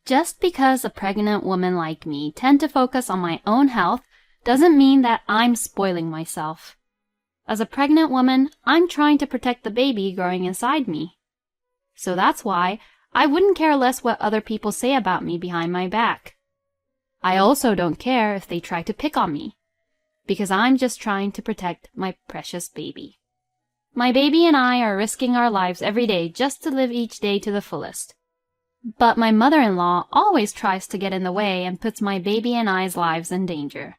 Just because a pregnant woman like me tend to focus on my own health doesn't mean that I'm spoiling myself. As a pregnant woman, I'm trying to protect the baby growing inside me. So that's why I wouldn't care less what other people say about me behind my back. I also don't care if they try to pick on me, because I'm just trying to protect my precious baby. My baby and I are risking our lives every day just to live each day to the fullest. But my mother-in-law always tries to get in the way and puts my baby and I's lives in danger.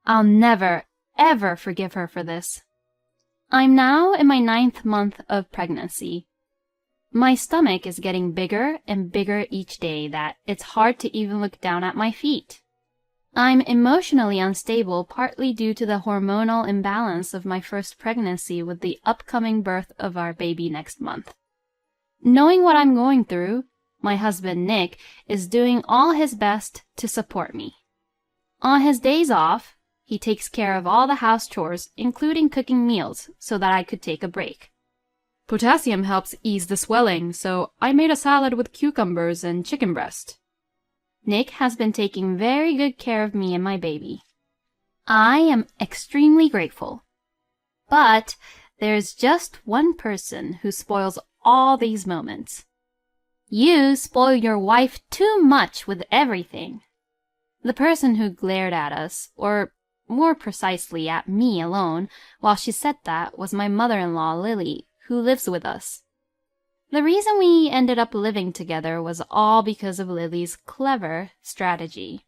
I'll never, ever forgive her for this. I'm now in my 9th month of pregnancy. My stomach is getting bigger and bigger each day that it's hard to even look down at my feet. I'm emotionally unstable partly due to the hormonal imbalance of my first pregnancy with the upcoming birth of our baby next month. Knowing what I'm going through, my husband Nick is doing all his best to support me. On his days off, he takes care of all the house chores, including cooking meals, so that I could take a break. Potassium helps ease the swelling, so I made a salad with cucumbers and chicken breast. Nick has been taking very good care of me and my baby. I am extremely grateful. But there's just one person who spoils all these moments. You spoil your wife too much with everything. The person who glared at us, or more precisely at me alone, while she said that was my mother-in-law Lily, who lives with us. The reason we ended up living together was all because of Lily's clever strategy.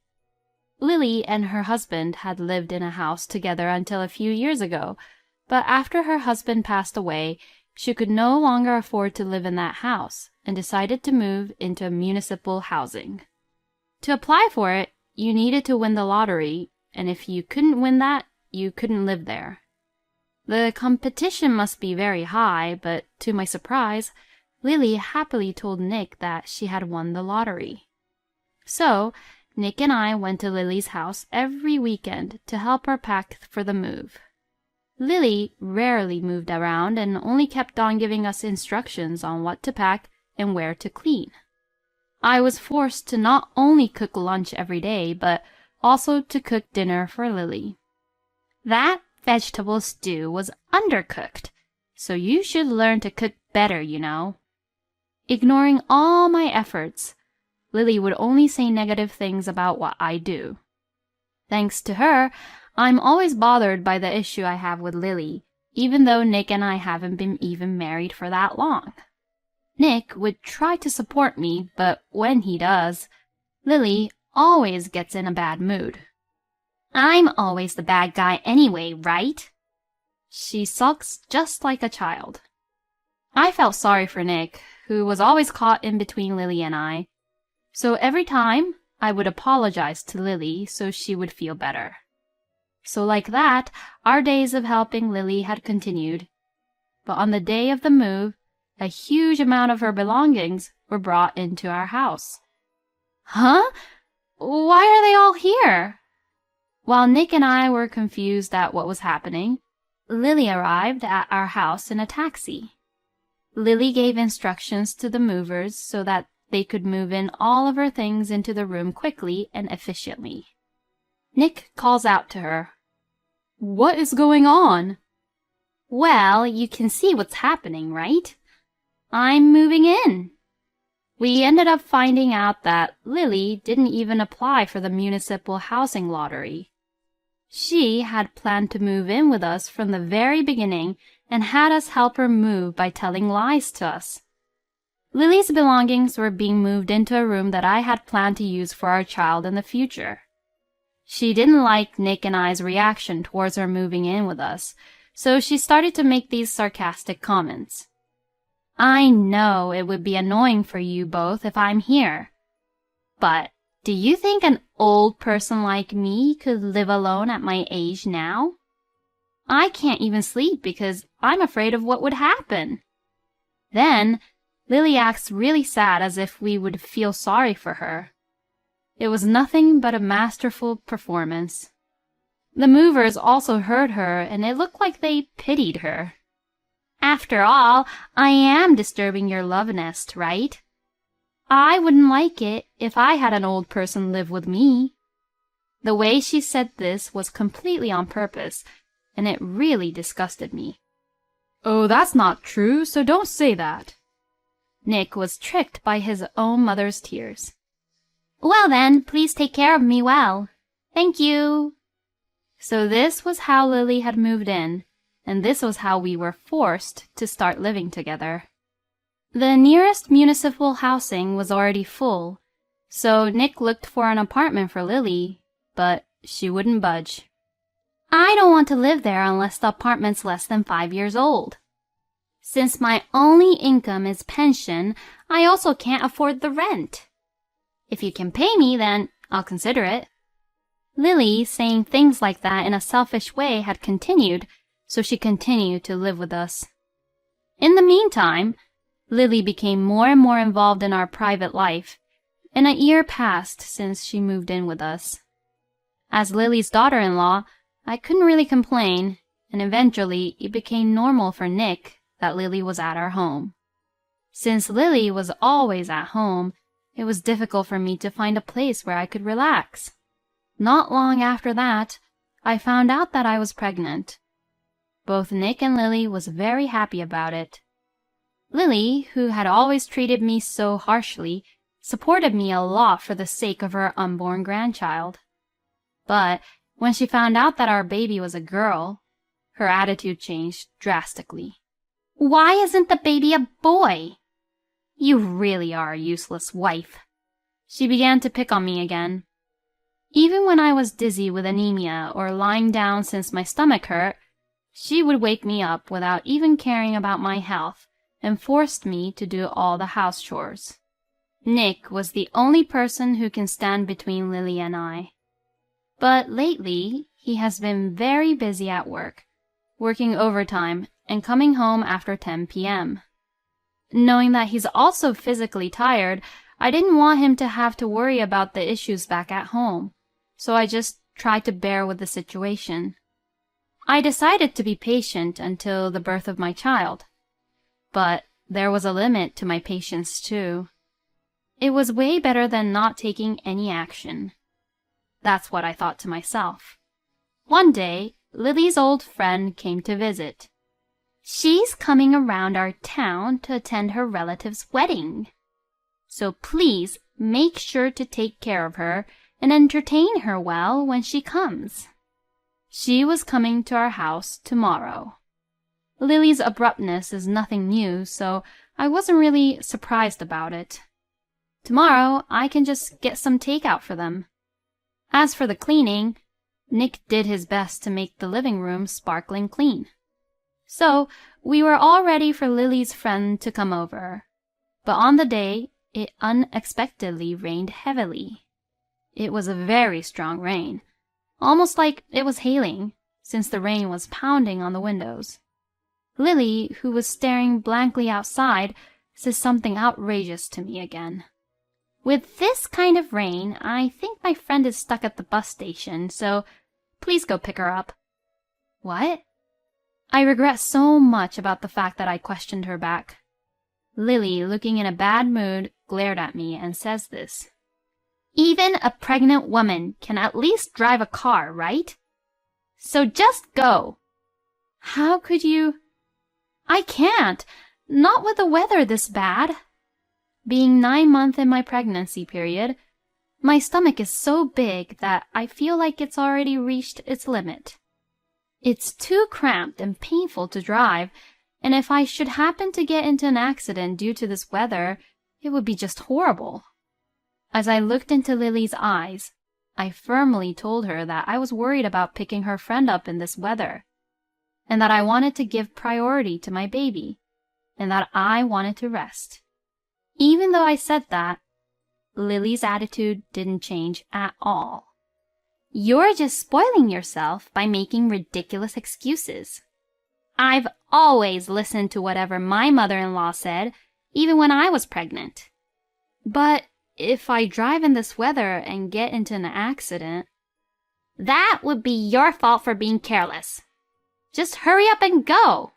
Lily and her husband had lived in a house together until a few years ago, but after her husband passed away, she could no longer afford to live in that house and decided to move into municipal housing. To apply for it, you needed to win the lottery, and if you couldn't win that, you couldn't live there. The competition must be very high, but to my surprise, Lily happily told Nick that she had won the lottery. So, Nick and I went to Lily's house every weekend to help her pack for the move. Lily rarely moved around and only kept on giving us instructions on what to pack and where to clean. I was forced to not only cook lunch every day, but also to cook dinner for Lily. That vegetable stew was undercooked, so you should learn to cook better, you know. Ignoring all my efforts, Lily would only say negative things about what I do. Thanks to her, I'm always bothered by the issue I have with Lily, even though Nick and I haven't been even married for that long. Nick would try to support me, but when he does, Lily always gets in a bad mood. I'm always the bad guy anyway, right? She sulks just like a child. I felt sorry for Nick, who was always caught in between Lily and I, so every time I would apologize to Lily so she would feel better. So like that, our days of helping Lily had continued. But on the day of the move, a huge amount of her belongings were brought into our house. Huh? Why are they all here? While Nick and I were confused at what was happening, Lily arrived at our house in a taxi. Lily gave instructions to the movers so that they could move in all of her things into the room quickly and efficiently. Nick calls out to her, "What is going on?" Well, you can see what's happening, right? I'm moving in. We ended up finding out that Lily didn't even apply for the municipal housing lottery. She had planned to move in with us from the very beginning and had us help her move by telling lies to us. Lily's belongings were being moved into a room that I had planned to use for our child in the future. She didn't like Nick and I's reaction towards her moving in with us, so she started to make these sarcastic comments. I know it would be annoying for you both if I'm here, but do you think an old person like me could live alone at my age now? I can't even sleep because I'm afraid of what would happen. Then Lily acts really sad as if we would feel sorry for her. It was nothing but a masterful performance. The movers also heard her, and it looked like they pitied her. After all, I am disturbing your love nest, right? I wouldn't like it if I had an old person live with me. The way she said this was completely on purpose, and it really disgusted me. Oh, that's not true, so don't say that. Nick was tricked by his own mother's tears. Well then, please take care of me well. Thank you. So this was how Lily had moved in, and this was how we were forced to start living together. The nearest municipal housing was already full, so Nick looked for an apartment for Lily, but she wouldn't budge. I don't want to live there unless the apartment's less than 5 years old. Since my only income is pension, I also can't afford the rent. If you can pay me, then I'll consider it. Lily saying things like that in a selfish way had continued, so she continued to live with us. In the meantime, Lily became more and more involved in our private life, and a year passed since she moved in with us. As Lily's daughter-in-law, I couldn't really complain, and eventually it became normal for Nick that Lily was at our home. Since Lily was always at home, it was difficult for me to find a place where I could relax. Not long after that, I found out that I was pregnant. Both Nick and Lily was very happy about it. Lily, who had always treated me so harshly, supported me a lot for the sake of her unborn grandchild. But when she found out that our baby was a girl, her attitude changed drastically. Why isn't the baby a boy? You really are a useless wife. She began to pick on me again. Even when I was dizzy with anemia or lying down since my stomach hurt, she would wake me up without even caring about my health and forced me to do all the house chores. Nick was the only person who can stand between Lily and I. But lately, he has been very busy at work, working overtime and coming home after 10 p.m. Knowing that he's also physically tired, I didn't want him to have to worry about the issues back at home, so I just tried to bear with the situation. I decided to be patient until the birth of my child. But there was a limit to my patience too. It was way better than not taking any action. That's what I thought to myself. One day, Lily's old friend came to visit. She's coming around our town to attend her relative's wedding. So please make sure to take care of her and entertain her well when she comes. She was coming to our house tomorrow. Lily's abruptness is nothing new, so I wasn't really surprised about it. Tomorrow, I can just get some takeout for them. As for the cleaning, Nick did his best to make the living room sparkling clean. So, we were all ready for Lily's friend to come over. But on the day, it unexpectedly rained heavily. It was a very strong rain, almost like it was hailing, since the rain was pounding on the windows. Lily, who was staring blankly outside, says something outrageous to me again. With this kind of rain, I think my friend is stuck at the bus station, so please go pick her up. What? I regret so much about the fact that I questioned her back. Lily, looking in a bad mood, glared at me and says this. Even a pregnant woman can at least drive a car, right? So just go. How could you? I can't. Not with the weather this bad. Being 9 months in my pregnancy period, my stomach is so big that I feel like it's already reached its limit. It's too cramped and painful to drive, and if I should happen to get into an accident due to this weather, it would be just horrible. As I looked into Lily's eyes, I firmly told her that I was worried about picking her friend up in this weather, and that I wanted to give priority to my baby, and that I wanted to rest. Even though I said that, Lily's attitude didn't change at all. You're just spoiling yourself by making ridiculous excuses. I've always listened to whatever my mother-in-law said, even when I was pregnant. But if I drive in this weather and get into an accident, that would be your fault for being careless. Just hurry up and go.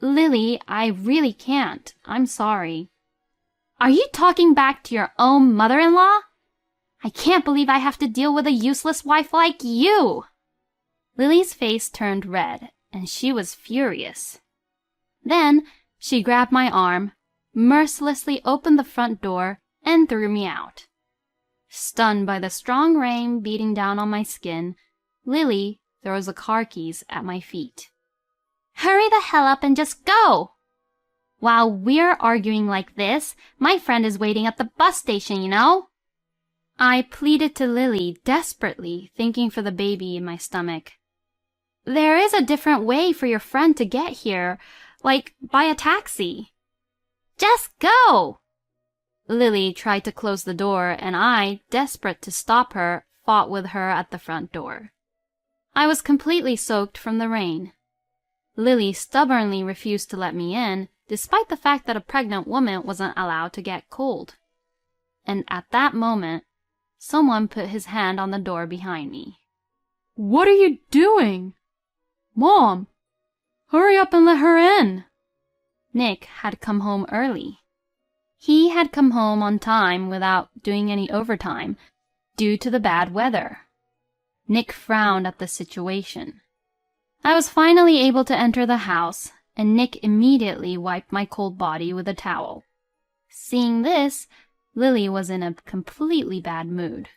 Lily, I really can't. I'm sorry. Are you talking back to your own mother-in-law? I can't believe I have to deal with a useless wife like you. Lily's face turned red, and she was furious. Then she grabbed my arm, mercilessly opened the front door, and threw me out. Stunned by the strong rain beating down on my skin, Lily throws the car keys at my feet. Hurry the hell up and just go! While we're arguing like this, my friend is waiting at the bus station, you know? I pleaded to Lily desperately, thinking for the baby in my stomach. There is a different way for your friend to get here, like by a taxi. Just go! Lily tried to close the door, and I, desperate to stop her, fought with her at the front door. I was completely soaked from the rain. Lily stubbornly refused to let me in, despite the fact that a pregnant woman wasn't allowed to get cold. And at that moment, someone put his hand on the door behind me. What are you doing? Mom, hurry up and let her in. Nick had come home early. He had come home on time without doing any overtime due to the bad weather. Nick frowned at the situation. I was finally able to enter the house, and Nick immediately wiped my cold body with a towel. Seeing this, Lily was in a completely bad mood.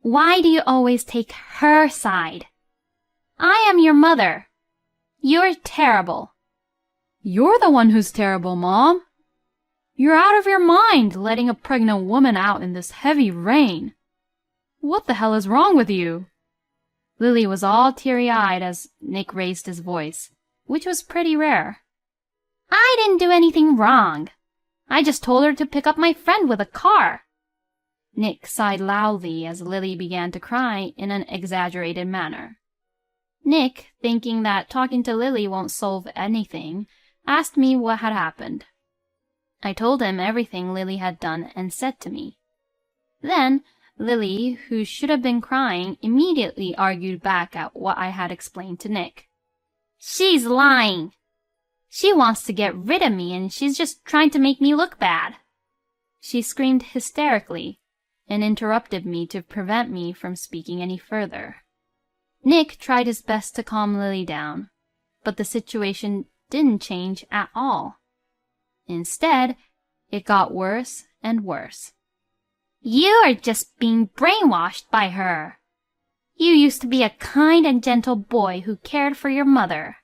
Why do you always take her side? I am your mother. You're terrible. You're the one who's terrible, Mom. You're out of your mind letting a pregnant woman out in this heavy rain. What the hell is wrong with you? Lily was all teary-eyed as Nick raised his voice, which was pretty rare. I didn't do anything wrong. I just told her to pick up my friend with a car. Nick sighed loudly as Lily began to cry in an exaggerated manner. Nick, thinking that talking to Lily won't solve anything, asked me what had happened. I told him everything Lily had done and said to me. Then, Lily, who should have been crying, immediately argued back at what I had explained to Nick. She's lying. She wants to get rid of me and she's just trying to make me look bad. She screamed hysterically and interrupted me to prevent me from speaking any further. Nick tried his best to calm Lily down, but the situation didn't change at all. Instead, it got worse and worse. You are just being brainwashed by her. You used to be a kind and gentle boy who cared for your mother.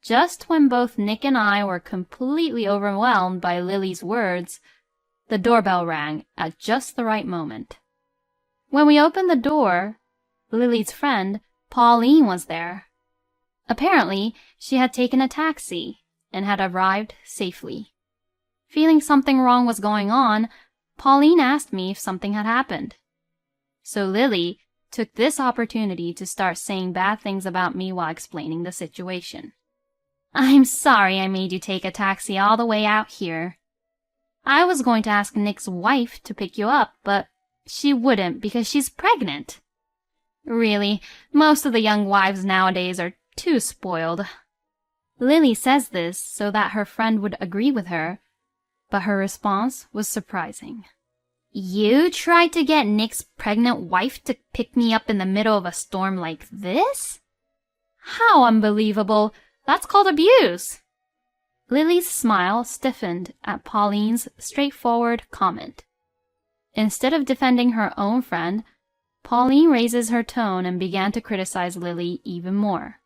Just when both Nick and I were completely overwhelmed by Lily's words, the doorbell rang at just the right moment. When we opened the door, Lily's friend, Pauline, was there. Apparently, she had taken a taxi and had arrived safely. Feeling something wrong was going on, Pauline asked me if something had happened. So Lily took this opportunity to start saying bad things about me while explaining the situation. I'm sorry I made you take a taxi all the way out here. I was going to ask Nick's wife to pick you up, but she wouldn't because she's pregnant. Really, most of the young wives nowadays are too spoiled. Lily says this so that her friend would agree with her, but her response was surprising. You tried to get Nick's pregnant wife to pick me up in the middle of a storm like this? How unbelievable! That's called abuse! Lily's smile stiffened at Pauline's straightforward comment. Instead of defending her own friend, Pauline raises her tone and began to criticize Lily even more.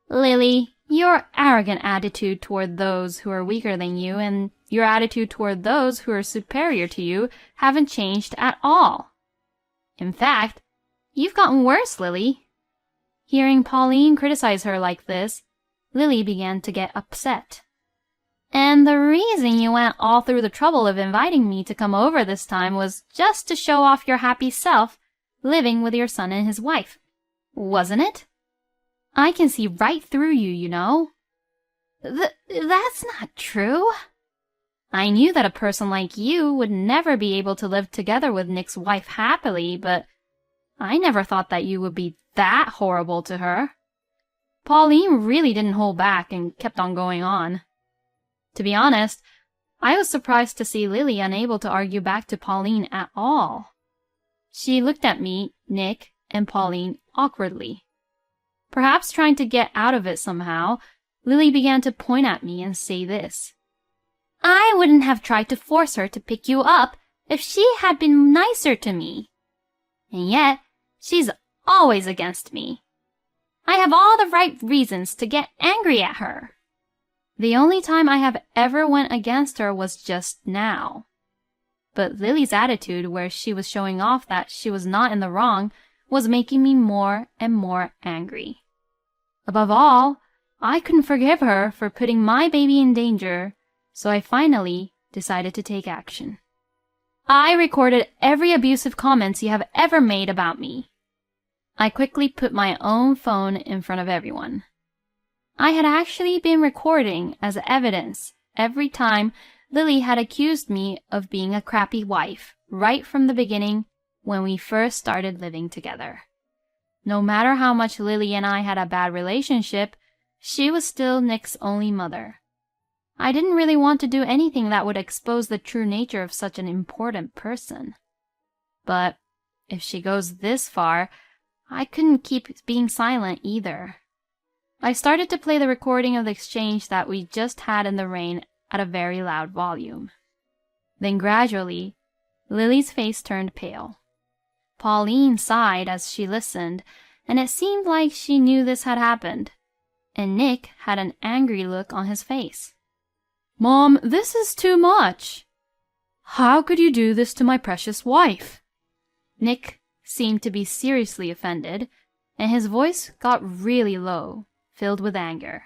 Lily, your arrogant attitude toward those who are weaker than you and your attitude toward those who are superior to you haven't changed at all. In fact, you've gotten worse, Lily. Hearing Pauline criticize her like this, Lily began to get upset. And the reason you went all through the trouble of inviting me to come over this time was just to show off your happy self living with your son and his wife, wasn't it? I can see right through you, you know. That's not true. I knew that a person like you would never be able to live together with Nick's wife happily, but I never thought that you would be that horrible to her. Pauline really didn't hold back and kept on going on. To be honest, I was surprised to see Lily unable to argue back to Pauline at all. She looked at me, Nick, and Pauline awkwardly. Perhaps trying to get out of it somehow, Lily began to point at me and say this. I wouldn't have tried to force her to pick you up if she had been nicer to me. And yet, she's always against me. I have all the right reasons to get angry at her. The only time I have ever went against her was just now. But Lily's attitude, where she was showing off that she was not in the wrong, was making me more and more angry. Above all, I couldn't forgive her for putting my baby in danger, so I finally decided to take action. I recorded every abusive comment you have ever made about me. I quickly put my own phone in front of everyone. I had actually been recording as evidence every time Lily had accused me of being a crappy wife right from the beginning when we first started living together. No matter how much Lily and I had a bad relationship, she was still Nick's only mother. I didn't really want to do anything that would expose the true nature of such an important person. But if she goes this far, I couldn't keep being silent either. I started to play the recording of the exchange that we just had in the rain at a very loud volume. Then gradually, Lily's face turned pale. Pauline sighed as she listened, and it seemed like she knew this had happened, and Nick had an angry look on his face. Mom, this is too much. How could you do this to my precious wife? Nick seemed to be seriously offended, and his voice got really low, filled with anger.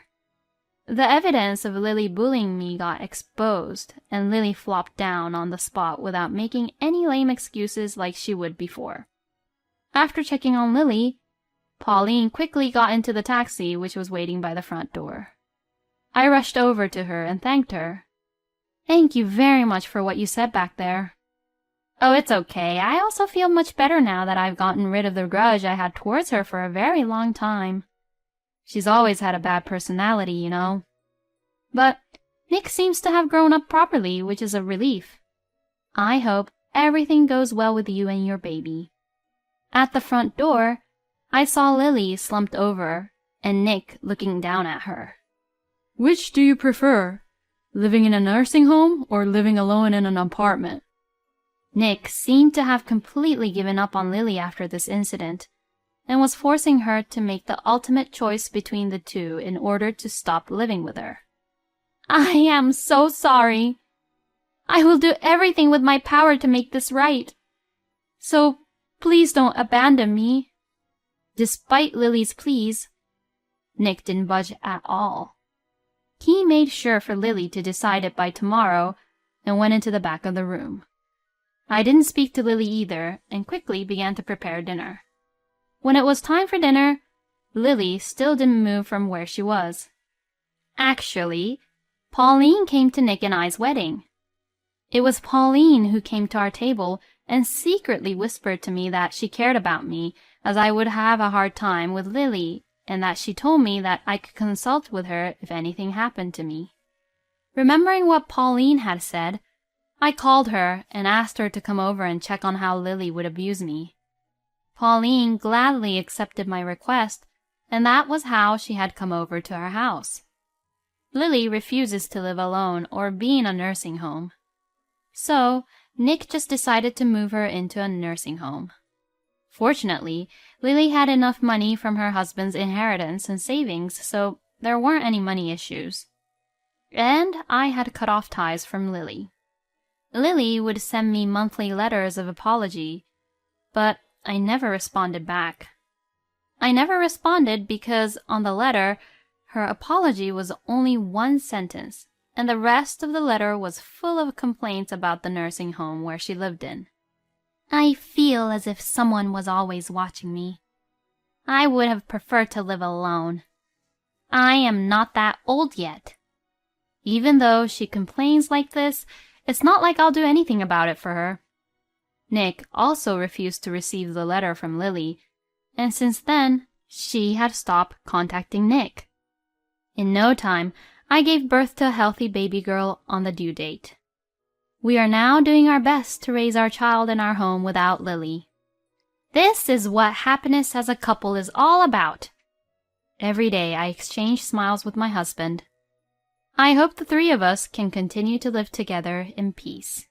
The evidence of Lily bullying me got exposed, and Lily flopped down on the spot without making any lame excuses like she would before. After checking on Lily, Pauline quickly got into the taxi which was waiting by the front door. I rushed over to her and thanked her. Thank you very much for what you said back there. Oh, it's okay. I also feel much better now that I've gotten rid of the grudge I had towards her for a very long time. She's always had a bad personality, you know. But Nick seems to have grown up properly, which is a relief. I hope everything goes well with you and your baby. At the front door, I saw Lily slumped over and Nick looking down at her. Which do you prefer, living in a nursing home or living alone in an apartment? Nick seemed to have completely given up on Lily after this incident, and was forcing her to make the ultimate choice between the two in order to stop living with her. I am so sorry. I will do everything with my power to make this right. So please don't abandon me. Despite Lily's pleas, Nick didn't budge at all. He made sure for Lily to decide it by tomorrow and went into the back of the room. I didn't speak to Lily either and quickly began to prepare dinner. When it was time for dinner, Lily still didn't move from where she was. Actually, Pauline came to Nick and I's wedding. It was Pauline who came to our table and secretly whispered to me that she cared about me, as I would have a hard time with Lily, and that she told me that I could consult with her if anything happened to me. Remembering what Pauline had said, I called her and asked her to come over and check on how Lily would abuse me. Pauline gladly accepted my request, and that was how she had come over to our house. Lily refuses to live alone or be in a nursing home. So, Nick just decided to move her into a nursing home. Fortunately, Lily had enough money from her husband's inheritance and savings, so there weren't any money issues. And I had cut off ties from Lily. Lily would send me monthly letters of apology, but I never responded back. I never responded because on the letter, her apology was only one sentence, and the rest of the letter was full of complaints about the nursing home where she lived in. I feel as if someone was always watching me. I would have preferred to live alone. I am not that old yet. Even though she complains like this, it's not like I'll do anything about it for her. Nick also refused to receive the letter from Lily, and since then, she had stopped contacting Nick. In no time, I gave birth to a healthy baby girl on the due date. We are now doing our best to raise our child in our home without Lily. This is what happiness as a couple is all about. Every day I exchange smiles with my husband. I hope the three of us can continue to live together in peace.